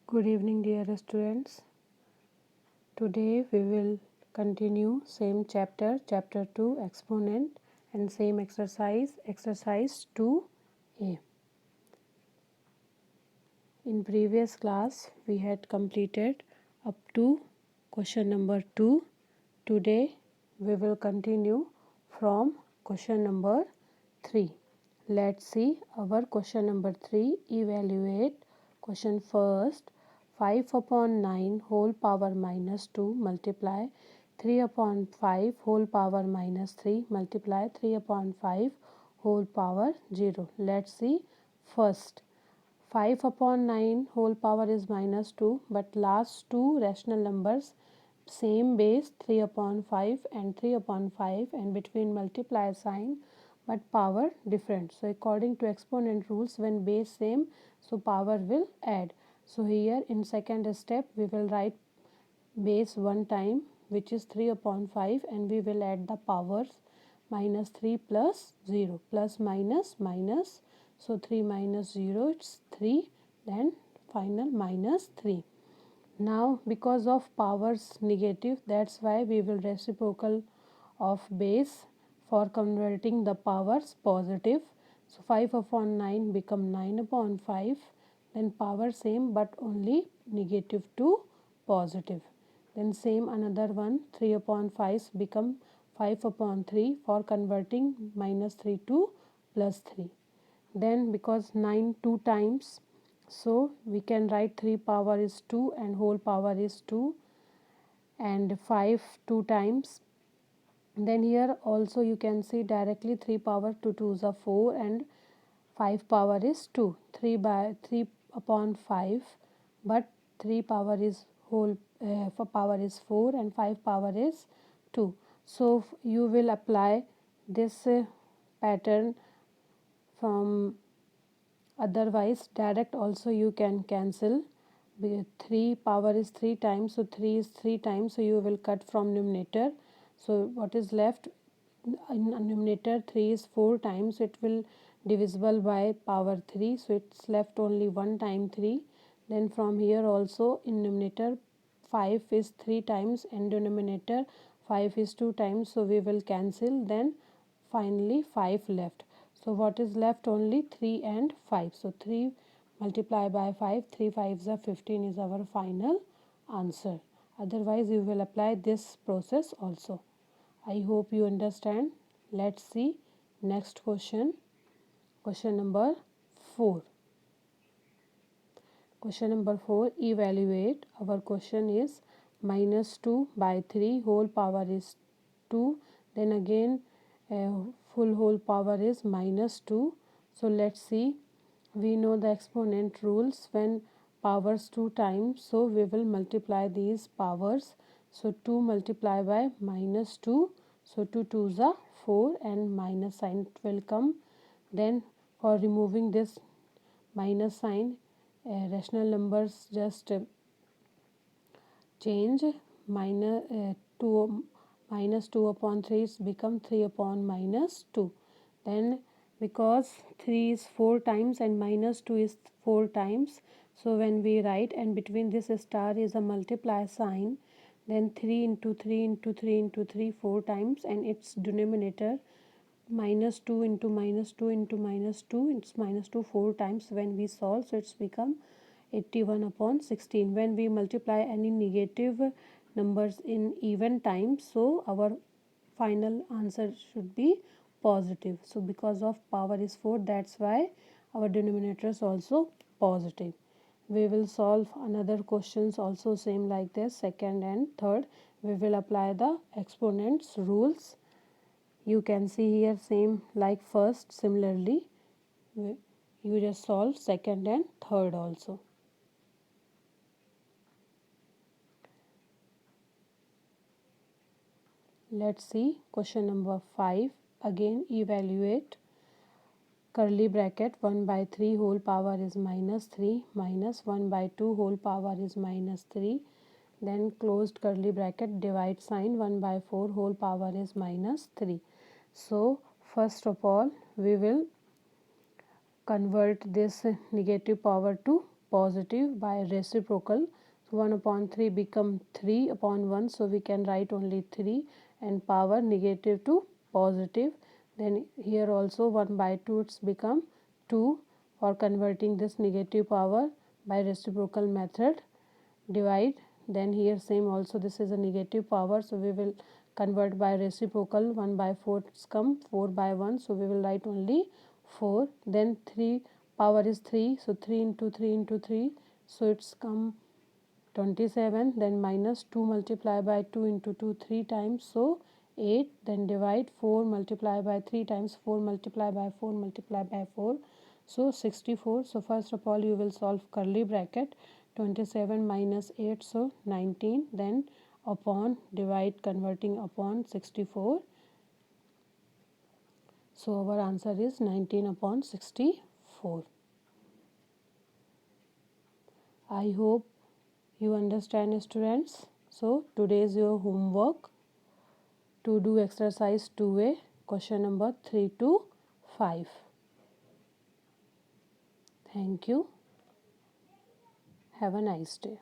Good evening, dear students. Today we will continue same chapter, chapter 2, exponent, and same exercise, exercise 2a. In previous class, we had completed up to question number 2. Today we will continue from question number 3. Let's see our question number 3. Evaluate question first. 5 upon 9 whole power minus 2 multiply 3 upon 5 whole power minus 3 multiply 3 upon 5 whole power 0. Let's see first. 5 upon 9 whole power is minus 2, but last two rational numbers same base 3 upon 5 and 3 upon 5, and between multiply sign but power different. So according to exponent rules, when base same, so power will add. So here in second step we will write base one time, which is 3 upon 5, and we will add the powers minus 3 plus 0 plus minus minus. So 3 minus 0, it's 3, then final minus 3. Now because of powers negative, that's why we will reciprocal of base for converting the powers positive. So 5 upon 9 become 9 upon 5, then power same but only negative to positive. Then same another one, 3 upon 5 become 5 upon 3 for converting minus 3 to plus 3. Then because 9 2 times, so we can write 3 power is 2 and whole power is 2, and 5 2 times. Then here also you can see directly 3 power 2 2s are 4 and 5 power is 2. 3 by 3 upon 5, but 3 power is whole for power is 4 and 5 power is 2. So you will apply this pattern from, otherwise direct also you can cancel. 3 power is 3 times, so 3 is 3 times, so you will cut from numerator. So what is left in numerator, 3 is 4 times, it will divisible by power 3, so it's left only 1 time 3. Then from here also in numerator 5 is 3 times and denominator 5 is 2 times, so we will cancel. Then finally 5 left. So what is left, only 3 and 5. So 3 multiply by 5, 3 5s are 15 is our final answer. Otherwise you will apply this process also. I hope you understand. Let's see next question. Question number 4. Question number 4. Evaluate. Our question is minus 2 by 3 whole power is 2. Then again full whole power is minus 2. So let's see. We know the exponent rules. When powers 2 times, so we will multiply these powers. So 2 multiply by minus 2. So 2 2s are 4 and minus sign will come. Then for removing this minus sign, rational numbers just change. Minus 2 upon 3 is become 3 upon minus 2. Then because 3 is 4 times and minus 2 is 4 times, so when we write and between this star is a multiply sign, then 3 into 3 into 3 into 3 4 times, and its denominator minus 2 into minus 2 into minus 2, it's minus 2 4 times. When we solve, so it's become 81 upon 16. When we multiply any negative numbers in even times, so our final answer should be positive. So because of power is 4, that's why our denominator is also positive. We will solve another questions also same like this, second and third. We will apply the exponents rules. You can see here same like first. Similarly you just solve second and third also. Let's see question number 5. Again evaluate. Curly bracket 1 by 3 whole power is minus 3 minus 1 by 2 whole power is minus 3. Then closed curly bracket, divide sign, 1 by 4 whole power is minus 3. So first of all we will convert this negative power to positive by reciprocal. So 1 upon 3 become 3 upon 1. So we can write only 3 and power negative to positive. Then here also 1 by 2 it's become 2 for converting this negative power by reciprocal method. Divide. Then here same also this is a negative power. So we will convert by reciprocal. 1 by 4 it's come 4 by 1. So we will write only 4. Then 3 power is 3. So 3 into 3 into 3. So it's come 27. Then minus 2 multiply by 2 into 2 3 times. So 8. Then divide 4 multiply by 3 times 4 multiply by 4 multiply by 4. So 64. So first of all you will solve curly bracket. 27 minus 8 so 19. Then upon divide converting upon 64. So our answer is 19 upon 64. I hope you understand, students. So today is your homework to do exercise 2A, question number 3 to 5. Thank you. Have a nice day.